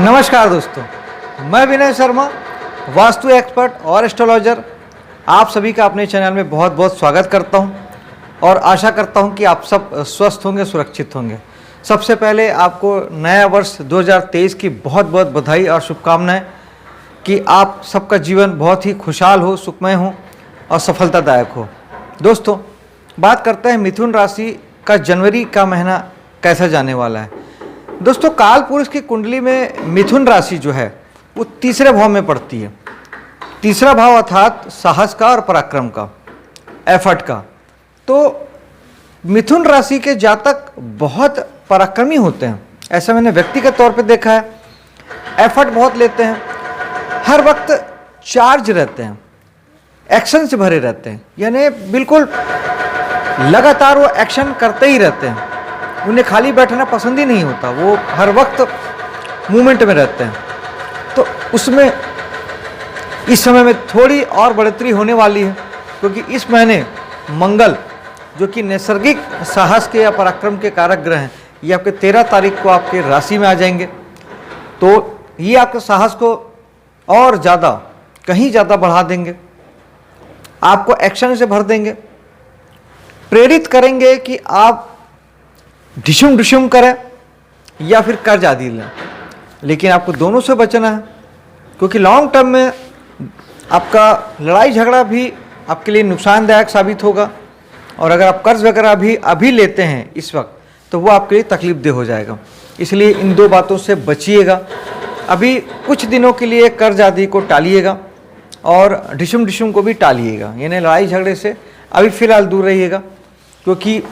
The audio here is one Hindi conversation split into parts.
नमस्कार दोस्तों, मैं विनय शर्मा, वास्तु एक्सपर्ट और एस्ट्रोलॉजर, आप सभी का अपने चैनल में बहुत बहुत स्वागत करता हूं और आशा करता हूं कि आप सब स्वस्थ होंगे, सुरक्षित होंगे। सबसे पहले आपको नया वर्ष 2023 की बहुत बहुत बधाई और शुभकामनाएं कि आप सबका जीवन बहुत ही खुशहाल हो, सुखमय हो और सफलतादायक हो। दोस्तों, बात करते हैं मिथुन राशि का जनवरी का महीना कैसा जाने वाला है। दोस्तों, काल पुरुष की कुंडली में मिथुन राशि जो है वो तीसरे भाव में पड़ती है। तीसरा भाव अर्थात साहस का और पराक्रम का, एफर्ट का। तो मिथुन राशि के जातक बहुत पराक्रमी होते हैं, ऐसा मैंने व्यक्तिगत तौर पे देखा है। एफर्ट बहुत लेते हैं, हर वक्त चार्ज रहते हैं, एक्शन से भरे रहते हैं, यानी बिल्कुल लगातार वो एक्शन करते ही रहते हैं। उन्हें खाली बैठना पसंद ही नहीं होता, वो हर वक्त मूवमेंट में रहते हैं। तो उसमें इस समय में थोड़ी और बढ़ोतरी होने वाली है, क्योंकि इस महीने मंगल जो कि नैसर्गिक साहस के या पराक्रम के कारक ग्रह हैं, ये आपके 13 तारीख को आपके राशि में आ जाएंगे। तो ये आपके साहस को और ज़्यादा, कहीं ज़्यादा बढ़ा देंगे, आपको एक्शन से भर देंगे, प्रेरित करेंगे कि आप ढिशुम ढिशुम करें या फिर कर्ज आदि लें। लेकिन आपको दोनों से बचना है, क्योंकि लॉन्ग टर्म में आपका लड़ाई झगड़ा भी आपके लिए नुकसानदायक साबित होगा। और अगर आप कर्ज वगैरह भी अभी लेते हैं इस वक्त, तो वो आपके लिए तकलीफ देह हो जाएगा। इसलिए इन दो बातों से बचिएगा। अभी कुछ दिनों के लिए कर्ज आदि को टालिएगा और ढिशुम ढिशुम को भी टालिएगा, यानी लड़ाई झगड़े से अभी फ़िलहाल दूर रहिएगा, क्योंकि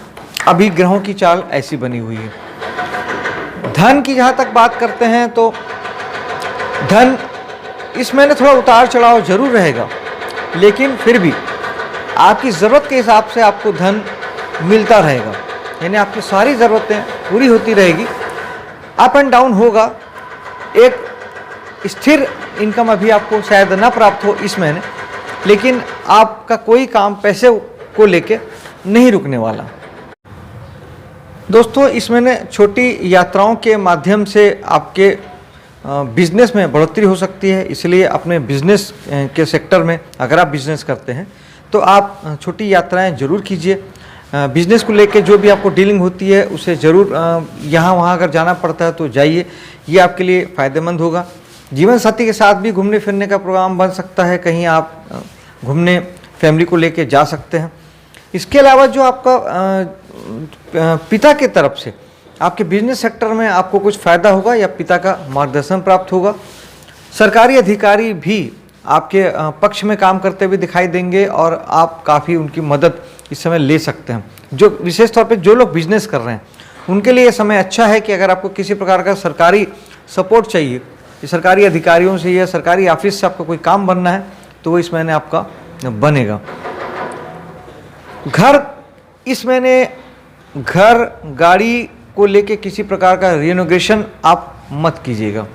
अभी ग्रहों की चाल ऐसी बनी हुई है। धन की जहाँ तक बात करते हैं, तो धन इस महीने थोड़ा उतार चढ़ाव जरूर रहेगा, लेकिन फिर भी आपकी ज़रूरत के हिसाब से आपको धन मिलता रहेगा, यानी आपकी सारी ज़रूरतें पूरी होती रहेगी। अप एंड डाउन होगा, एक स्थिर इनकम अभी आपको शायद ना प्राप्त हो इस महीने, लेकिन आपका कोई काम पैसे को लेके नहीं रुकने वाला। दोस्तों, इस महीने छोटी यात्राओं के माध्यम से आपके बिजनेस में बढ़ोतरी हो सकती है। इसलिए अपने बिजनेस के सेक्टर में अगर आप बिजनेस करते हैं तो आप छोटी यात्राएं जरूर कीजिए। बिजनेस को लेके जो भी आपको डीलिंग होती है उसे ज़रूर यहाँ वहाँ अगर जाना पड़ता है तो जाइए, ये आपके लिए फ़ायदेमंद होगा। जीवन साथी के साथ भी घूमने फिरने का प्रोग्राम बन सकता है, कहीं आप घूमने फैमिली को लेके जा सकते हैं। इसके अलावा जो आपका पिता के तरफ से आपके बिजनेस सेक्टर में आपको कुछ फ़ायदा होगा या पिता का मार्गदर्शन प्राप्त होगा। सरकारी अधिकारी भी आपके पक्ष में काम करते हुए दिखाई देंगे और आप काफ़ी उनकी मदद इस समय ले सकते हैं। जो विशेष तौर पे जो लोग बिजनेस कर रहे हैं उनके लिए ये समय अच्छा है कि अगर आपको किसी प्रकार का सरकारी सपोर्ट चाहिए, सरकारी अधिकारियों से या सरकारी ऑफिस से आपको कोई काम बनना है, तो वो इस महीने आपका बनेगा। इस महीने घर गाड़ी को लेके किसी प्रकार का रिनोवेशन आप मत कीजिएगा।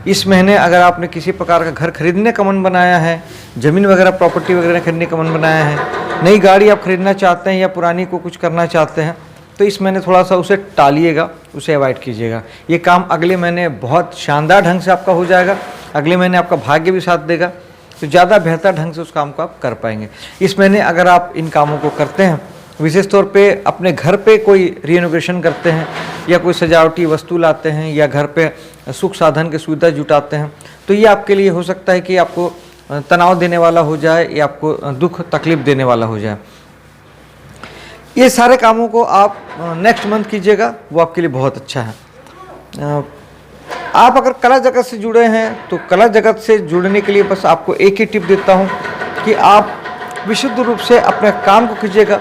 इस महीने अगर आपने किसी प्रकार का घर खरीदने का मन बनाया है, ज़मीन वगैरह प्रॉपर्टी वगैरह खरीदने का मन बनाया है, नई गाड़ी आप खरीदना चाहते हैं या पुरानी को कुछ करना चाहते हैं, तो इस महीने थोड़ा सा उसे टालिएगा, उसे अवॉइड कीजिएगा। ये काम अगले महीने बहुत शानदार ढंग से आपका हो जाएगा। अगले महीने आपका भाग्य भी साथ देगा, तो ज़्यादा बेहतर ढंग से उस काम को आप कर पाएंगे। इस महीने अगर आप इन कामों को करते हैं, विशेष तौर पे अपने घर पे कोई रिनोवेशन करते हैं या कोई सजावटी वस्तु लाते हैं या घर पे सुख साधन की सुविधा जुटाते हैं, तो ये आपके लिए हो सकता है कि आपको तनाव देने वाला हो जाए या आपको दुख तकलीफ देने वाला हो जाए। ये सारे कामों को आप नेक्स्ट मंथ कीजिएगा, वो आपके लिए बहुत अच्छा है। आप अगर कला जगत से जुड़े हैं तो कला जगत से जुड़ने के लिए बस आपको एक ही टिप देता हूँ कि आप विशुद्ध रूप से अपने काम को कीजिएगा,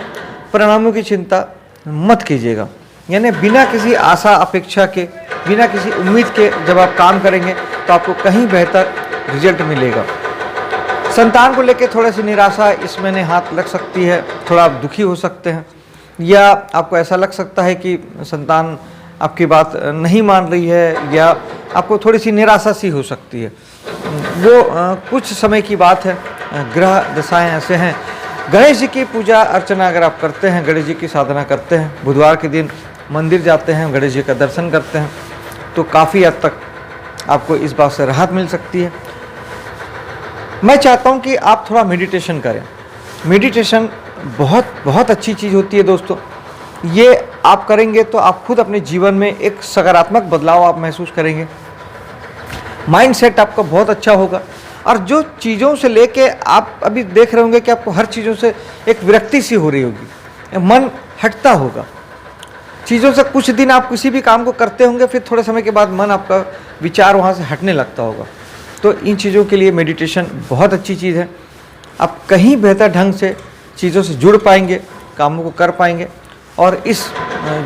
परिणामों की चिंता मत कीजिएगा। यानी बिना किसी आशा अपेक्षा के, बिना किसी उम्मीद के जब आप काम करेंगे तो आपको कहीं बेहतर रिजल्ट मिलेगा। संतान को लेकर थोड़ी सी निराशा इस महीने हाथ लग सकती है, थोड़ा आप दुखी हो सकते हैं या आपको ऐसा लग सकता है कि संतान आपकी बात नहीं मान रही है या आपको थोड़ी सी निराशा सी हो सकती है। वो कुछ समय की बात है, ग्रह दशाएं ऐसे हैं। गणेश जी की पूजा अर्चना अगर आप करते हैं, गणेश जी की साधना करते हैं, बुधवार के दिन मंदिर जाते हैं, गणेश जी का दर्शन करते हैं, तो काफ़ी हद तक आपको इस बात से राहत मिल सकती है। मैं चाहता हूँ कि आप थोड़ा मेडिटेशन करें। मेडिटेशन बहुत बहुत अच्छी चीज़ होती है दोस्तों। ये आप करेंगे तो आप खुद अपने जीवन में एक सकारात्मक बदलाव आप महसूस करेंगे। माइंड सेट आपका बहुत अच्छा होगा और जो चीज़ों से लेके आप अभी देख रहे होंगे कि आपको हर चीज़ों से एक विरक्ति सी हो रही होगी, मन हटता होगा चीज़ों से। कुछ दिन आप किसी भी काम को करते होंगे, फिर थोड़े समय के बाद मन आपका विचार वहाँ से हटने लगता होगा। तो इन चीज़ों के लिए मेडिटेशन बहुत अच्छी चीज़ है। आप कहीं बेहतर ढंग से चीज़ों से जुड़ पाएंगे, कामों को कर पाएंगे और इस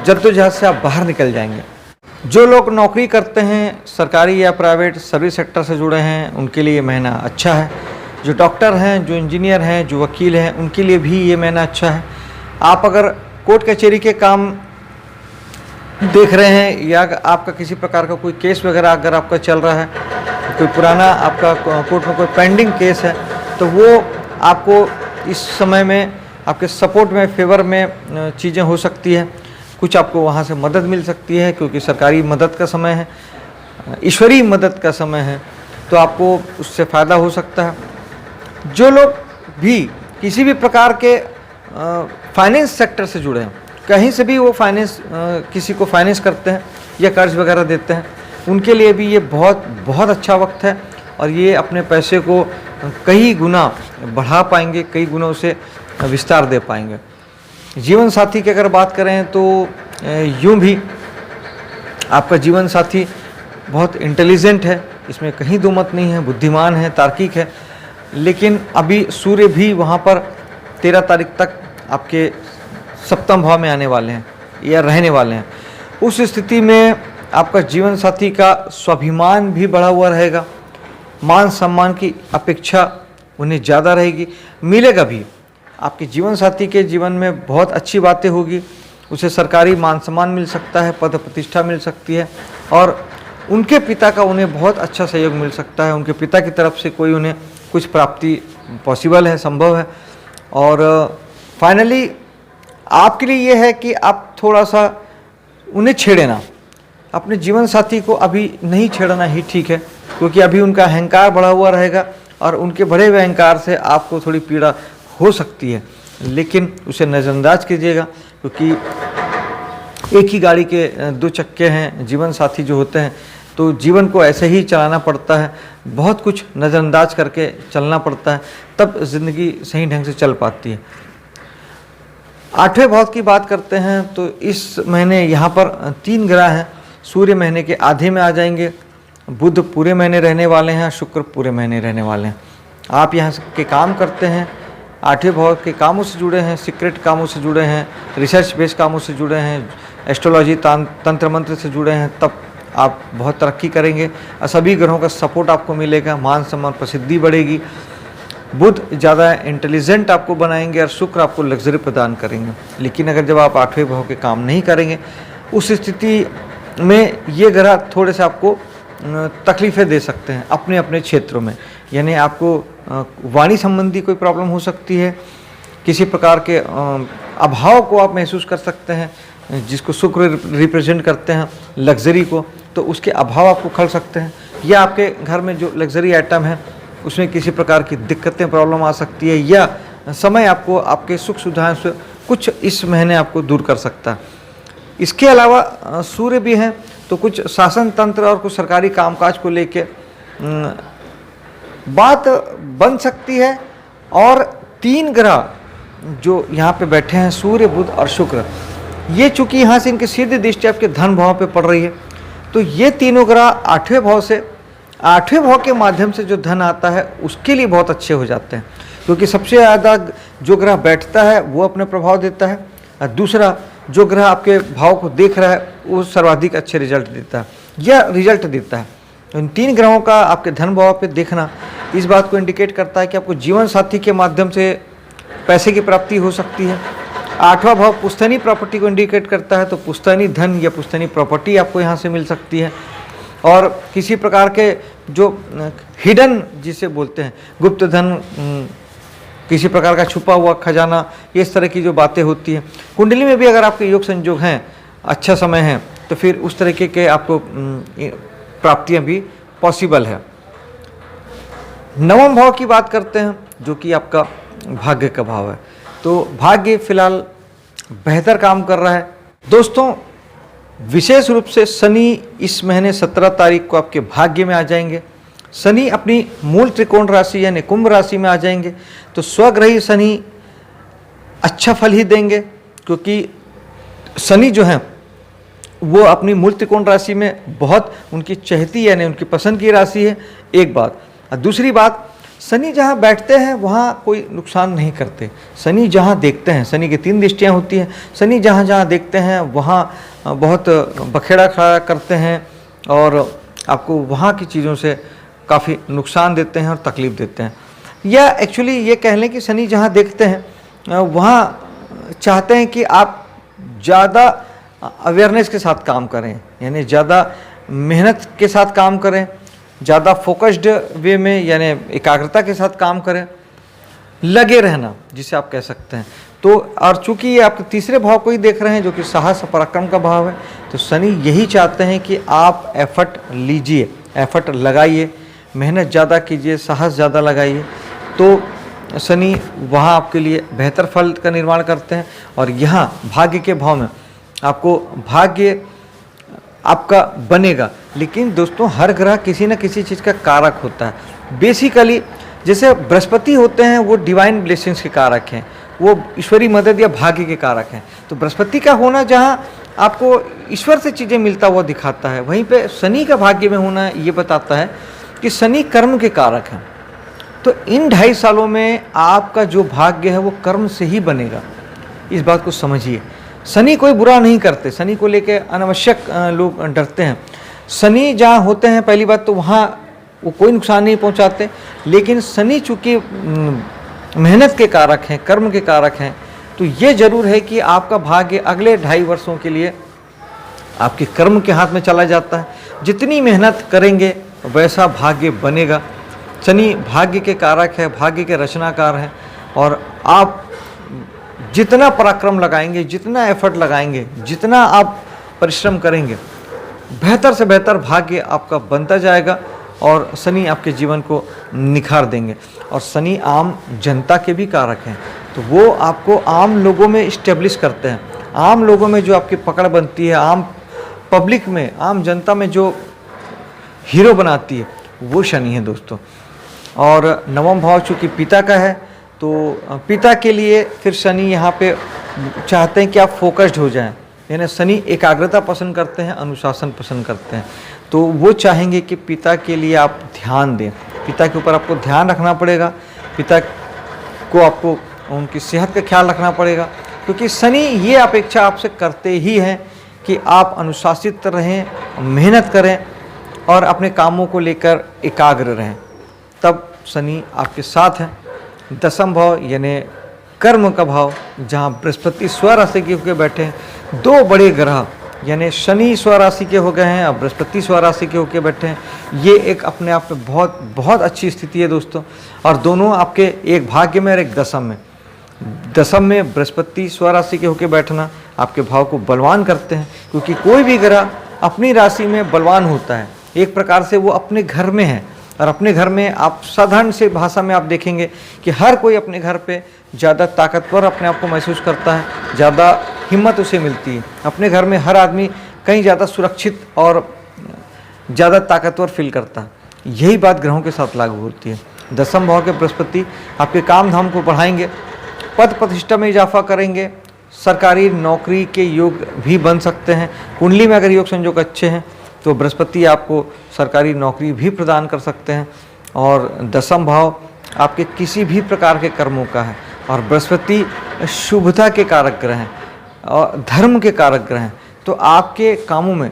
जद्दोजहद से आप बाहर निकल जाएंगे। जो लोग नौकरी करते हैं, सरकारी या प्राइवेट सर्विस सेक्टर से जुड़े हैं, उनके लिए महीना अच्छा है। जो डॉक्टर हैं, जो इंजीनियर हैं, जो वकील हैं, उनके लिए भी ये महीना अच्छा है। आप अगर कोर्ट कचहरी के काम देख रहे हैं या आपका किसी प्रकार का कोई केस वगैरह अगर आपका चल रहा है, कोई पुराना आपका कोर्ट में कोई पेंडिंग केस है, तो वो आपको इस समय में आपके सपोर्ट में, फेवर में चीज़ें हो सकती है। कुछ आपको वहाँ से मदद मिल सकती है, क्योंकि सरकारी मदद का समय है, ईश्वरीय मदद का समय है, तो आपको उससे फ़ायदा हो सकता है। जो लोग भी किसी भी प्रकार के फाइनेंस सेक्टर से जुड़े हैं, कहीं से भी वो फाइनेंस किसी को फाइनेंस करते हैं या कर्ज वगैरह देते हैं, उनके लिए भी ये बहुत बहुत अच्छा वक्त है और ये अपने पैसे को कई गुना बढ़ा पाएंगे, कई गुना उसे विस्तार दे पाएंगे। जीवन साथी की अगर बात करें तो यूं भी आपका जीवन साथी बहुत इंटेलिजेंट है, इसमें कहीं दो मत नहीं है, बुद्धिमान है, तार्किक है। लेकिन अभी सूर्य भी वहाँ पर 13 तारीख तक आपके सप्तम भाव में आने वाले हैं या रहने वाले हैं। उस स्थिति में आपका जीवन साथी का स्वाभिमान भी बढ़ा हुआ रहेगा, मान सम्मान की अपेक्षा उन्हें ज़्यादा रहेगी, मिलेगा भी। आपके जीवन साथी के जीवन में बहुत अच्छी बातें होगी, उसे सरकारी मान सम्मान मिल सकता है, पद प्रतिष्ठा मिल सकती है और उनके पिता का उन्हें बहुत अच्छा सहयोग मिल सकता है। उनके पिता की तरफ से कोई उन्हें कुछ प्राप्ति पॉसिबल है, संभव है। और फाइनली आपके लिए ये है कि आप थोड़ा सा उन्हें छेड़े ना, अपने जीवन साथी को अभी नहीं छेड़ना ही ठीक है, क्योंकि अभी उनका अहंकार बढ़ा हुआ रहेगा और उनके बढ़े हुए अहंकार से आपको थोड़ी पीड़ा हो सकती है। लेकिन उसे नज़रअंदाज कीजिएगा, क्योंकि एक ही गाड़ी के दो चक्के हैं जीवन साथी जो होते हैं, तो जीवन को ऐसे ही चलाना पड़ता है, बहुत कुछ नज़रअंदाज करके चलना पड़ता है, तब ज़िंदगी सही ढंग से चल पाती है। 8वें भाव की बात करते हैं तो इस महीने यहाँ पर 3 ग्रह हैं। सूर्य महीने के आधे में आ जाएंगे, बुध पूरे महीने रहने वाले हैं, शुक्र पूरे महीने रहने वाले हैं। आप यहाँ के काम करते हैं, 8वें भाव के कामों से जुड़े हैं, सीक्रेट कामों से जुड़े हैं, रिसर्च बेस्ड कामों से जुड़े हैं, एस्ट्रोलॉजी तंत्र मंत्र से जुड़े हैं, तब आप बहुत तरक्की करेंगे और सभी ग्रहों का सपोर्ट आपको मिलेगा, मान सम्मान प्रसिद्धि बढ़ेगी। बुध ज़्यादा इंटेलिजेंट आपको बनाएंगे और शुक्र आपको लग्जरी प्रदान करेंगे। लेकिन अगर जब आप 8वें भाव के काम नहीं करेंगे, उस स्थिति में ये ग्रह थोड़े से आपको तकलीफ़ें दे सकते हैं अपने अपने क्षेत्रों में। यानी आपको वाणी संबंधी कोई प्रॉब्लम हो सकती है, किसी प्रकार के अभाव को आप महसूस कर सकते हैं, जिसको शुक्र रिप्रेजेंट करते हैं लग्जरी को, तो उसके अभाव आपको खल सकते हैं। या आपके घर में जो लग्जरी आइटम है उसमें किसी प्रकार की दिक्कतें प्रॉब्लम आ सकती है, या समय आपको आपके सुख सुविधाओं से कुछ इस महीने आपको दूर कर सकता है। इसके अलावा सूर्य भी हैं, तो कुछ शासन तंत्र और कुछ सरकारी कामकाज को लेके बात बन सकती है। और 3 ग्रह जो यहाँ पे बैठे हैं, सूर्य बुध और शुक्र, ये चूंकि यहाँ से इनकी सीधी दृष्टि आपके धन भाव पे पड़ रही है, तो ये तीनों ग्रह 8वें भाव से, 8वें भाव के माध्यम से जो धन आता है उसके लिए बहुत अच्छे हो जाते हैं। क्योंकि सबसे ज़्यादा जो ग्रह बैठता है वो अपने प्रभाव देता है, और दूसरा जो ग्रह आपके भाव को देख रहा है वो सर्वाधिक अच्छे रिजल्ट देता है या रिजल्ट देता है। तो इन 3 ग्रहों का आपके धन भाव पे देखना इस बात को इंडिकेट करता है कि आपको जीवन साथी के माध्यम से पैसे की प्राप्ति हो सकती है। 8वां भाव पुश्तैनी प्रॉपर्टी को इंडिकेट करता है, तो पुश्तैनी धन या पुश्तैनी प्रॉपर्टी आपको यहाँ से मिल सकती है। और किसी प्रकार के जो हिडन जिसे बोलते हैं, गुप्त धन, किसी प्रकार का छुपा हुआ खजाना, ये इस तरह की जो बातें होती हैं, कुंडली में भी अगर आपके योग संयोग हैं, अच्छा समय है, तो फिर उस तरीके के आपको प्राप्तियां भी पॉसिबल है। नवम भाव की बात करते हैं जो कि आपका भाग्य का भाव है। तो भाग्य फिलहाल बेहतर काम कर रहा है दोस्तों। विशेष रूप से शनि इस महीने 17 तारीख को आपके भाग्य में आ जाएंगे। शनि अपनी मूल त्रिकोण राशि यानी कुंभ राशि में आ जाएंगे। तो स्वग्रही शनि अच्छा फल ही देंगे, क्योंकि शनि जो है वो अपनी मूल त्रिकोण राशि में बहुत उनकी चहेती यानी उनकी पसंद की राशि है, एक बात। और दूसरी बात, शनि जहाँ बैठते हैं वहाँ कोई नुकसान नहीं करते। शनि जहाँ देखते हैं, शनि की 3 दृष्टियाँ होती हैं, शनि जहाँ जहाँ देखते हैं वहाँ बहुत बखेड़ा खड़ा करते हैं और आपको वहाँ की चीज़ों से काफ़ी नुकसान देते हैं और तकलीफ़ देते हैं। या एक्चुअली ये कह लें कि शनि जहाँ देखते हैं वहाँ चाहते हैं कि आप ज़्यादा अवेयरनेस के साथ काम करें, यानी ज़्यादा मेहनत के साथ काम करें, ज़्यादा फोकस्ड वे में यानी एकाग्रता के साथ काम करें, लगे रहना जिसे आप कह सकते हैं। तो और चूंकि ये आपके तीसरे भाव को ही देख रहे हैं जो कि साहस पराक्रम का भाव है, तो शनि यही चाहते हैं कि आप एफर्ट लीजिए, एफर्ट लगाइए, मेहनत ज़्यादा कीजिए, साहस ज़्यादा लगाइए। तो शनि वहाँ आपके लिए बेहतर फल का निर्माण करते हैं। और यहाँ भाग्य के भाव में आपको भाग्य आपका बनेगा। लेकिन दोस्तों हर ग्रह किसी न किसी चीज़ का कारक होता है। बेसिकली जैसे बृहस्पति होते हैं वो डिवाइन ब्लेसिंग्स के कारक हैं, वो ईश्वरी मदद या भाग्य के कारक हैं। तो बृहस्पति का होना जहाँ आपको ईश्वर से चीज़ें मिलता हुआ दिखाता है, वहीं पे शनि का भाग्य में होना ये बताता है कि शनि कर्म के कारक हैं। तो इन 2.5 सालों में आपका जो भाग्य है वो कर्म से ही बनेगा, इस बात को समझिए। शनि कोई बुरा नहीं करते, शनि को लेके अनावश्यक लोग डरते हैं। शनि जहाँ होते हैं पहली बात तो वहाँ वो कोई नुकसान नहीं पहुँचाते, लेकिन शनि चूँकि मेहनत के कारक हैं, कर्म के कारक हैं, तो ये जरूर है कि आपका भाग्य अगले 2.5 वर्षों के लिए आपके कर्म के हाथ में चला जाता है। जितनी मेहनत करेंगे वैसा भाग्य बनेगा। शनि भाग्य के कारक है, भाग्य के रचनाकार हैं, और आप जितना पराक्रम लगाएंगे, जितना एफर्ट लगाएंगे, जितना आप परिश्रम करेंगे, बेहतर से बेहतर भाग्य आपका बनता जाएगा और शनि आपके जीवन को निखार देंगे। और शनि आम जनता के भी कारक हैं, तो वो आपको आम लोगों में इस्टेब्लिश करते हैं। आम लोगों में जो आपकी पकड़ बनती है, आम पब्लिक में, आम जनता में जो हीरो बनाती है, वो शनि है दोस्तों। और नवम भाव चूँकि पिता का है, तो पिता के लिए फिर शनि यहाँ पे चाहते हैं कि आप फोकस्ड हो जाएं, यानी शनि एकाग्रता पसंद करते हैं, अनुशासन पसंद करते हैं। तो वो चाहेंगे कि पिता के लिए आप ध्यान दें, पिता के ऊपर आपको ध्यान रखना पड़ेगा, पिता को आपको उनकी सेहत का ख्याल रखना पड़ेगा, क्योंकि शनि ये अपेक्षा आपसे करते ही हैं कि आप अनुशासित रहें, मेहनत करें और अपने कामों को लेकर एकाग्र रहें, तब शनि आपके साथ हैं। 10वां भाव यानी कर्म का भाव, जहाँ बृहस्पति स्वराशि के होकर बैठे हैं, 2 बड़े ग्रह यानी शनि स्वराशि के हो गए हैं और बृहस्पति स्वराशि के होकर बैठे हैं, ये एक अपने आप में बहुत बहुत अच्छी स्थिति है दोस्तों। और दोनों आपके एक भाग्य में और एक दशम में। दशम में बृहस्पति स्वराशि के होकर बैठना आपके भाव को बलवान करते हैं, क्योंकि कोई भी ग्रह अपनी राशि में बलवान होता है, एक प्रकार से वो अपने घर में है। और अपने घर में आप साधारण से भाषा में आप देखेंगे कि हर कोई अपने घर पे ज़्यादा ताकतवर अपने आप को महसूस करता है, ज़्यादा हिम्मत उसे मिलती है। अपने घर में हर आदमी कहीं ज़्यादा सुरक्षित और ज़्यादा ताकतवर फील करता है। यही बात ग्रहों के साथ लागू होती है। 10वां भाव के बृहस्पति आपके काम धाम को बढ़ाएंगे, पद प्रतिष्ठा में इजाफा करेंगे, सरकारी नौकरी के योग भी बन सकते हैं। कुंडली में अगर योग संयोग अच्छे हैं तो बृहस्पति आपको सरकारी नौकरी भी प्रदान कर सकते हैं। और 10वां भाव आपके किसी भी प्रकार के कर्मों का है, और बृहस्पति शुभता के कारक ग्रह हैं और धर्म के कारक ग्रह हैं। तो आपके कामों में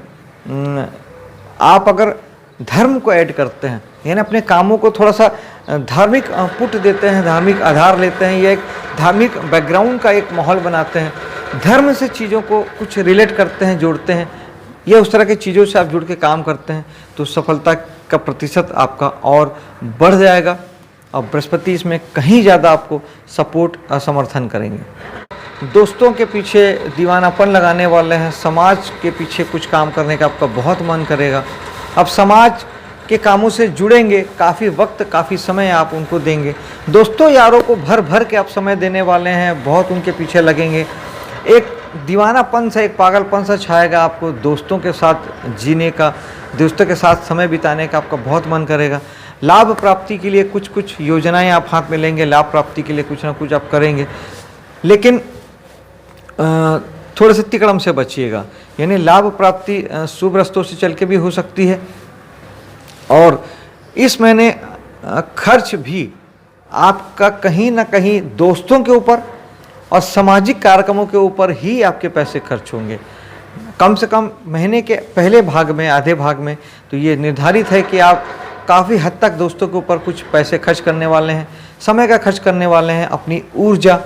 आप अगर धर्म को ऐड करते हैं, यानी अपने कामों को थोड़ा सा धार्मिक पुट देते हैं, धार्मिक आधार लेते हैं, या एक धार्मिक बैकग्राउंड का एक माहौल बनाते हैं, धर्म से चीज़ों को कुछ रिलेट करते हैं, जोड़ते हैं, या उस तरह की चीज़ों से आप जुड़ के काम करते हैं, तो सफलता का प्रतिशत आपका और बढ़ जाएगा। और बृहस्पति इसमें कहीं ज़्यादा आपको सपोर्ट समर्थन करेंगे। दोस्तों के पीछे दीवानापन लगाने वाले हैं, समाज के पीछे कुछ काम करने का आपका बहुत मन करेगा। अब समाज के कामों से जुड़ेंगे, काफ़ी वक्त काफ़ी समय आप उनको देंगे। दोस्तों यारों को भर भर के आप समय देने वाले हैं, बहुत उनके पीछे लगेंगे। एक दीवानापन सा, एक पागलपन सा छाएगा आपको, दोस्तों के साथ जीने का, दोस्तों के साथ समय बिताने का आपका बहुत मन करेगा। लाभ प्राप्ति के लिए कुछ कुछ योजनाएं आप हाथ में लेंगे, लाभ प्राप्ति के लिए कुछ ना कुछ आप करेंगे, लेकिन थोड़े से तिकड़म से बचिएगा। यानी लाभ प्राप्ति शुभ रास्तों से चल के भी हो सकती है, और इस महीने खर्च भी आपका कहीं ना कहीं दोस्तों के ऊपर और सामाजिक कार्यक्रमों के ऊपर ही आपके पैसे खर्च होंगे। कम से कम महीने के पहले भाग में, आधे भाग में तो ये निर्धारित है कि आप काफ़ी हद तक दोस्तों के ऊपर कुछ पैसे खर्च करने वाले हैं, समय का खर्च करने वाले हैं, अपनी ऊर्जा,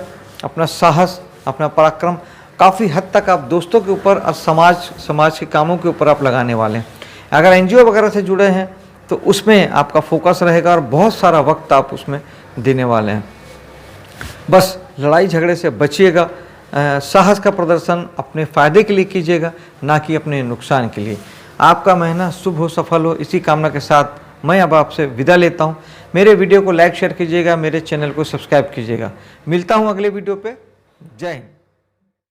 अपना साहस, अपना पराक्रम काफ़ी हद तक आप दोस्तों के ऊपर और समाज के कामों के ऊपर आप लगाने वाले हैं। अगर एनजीओ वगैरह से जुड़े हैं तो उसमें आपका फोकस रहेगा और बहुत सारा वक्त आप उसमें देने वाले हैं। बस लड़ाई झगड़े से बचिएगा, साहस का प्रदर्शन अपने फ़ायदे के लिए कीजिएगा, ना कि अपने नुकसान के लिए। आपका महीना शुभ हो, सफल हो, इसी कामना के साथ मैं अब आपसे विदा लेता हूं। मेरे वीडियो को लाइक शेयर कीजिएगा, मेरे चैनल को सब्सक्राइब कीजिएगा। मिलता हूं अगले वीडियो पे। जय हिंद।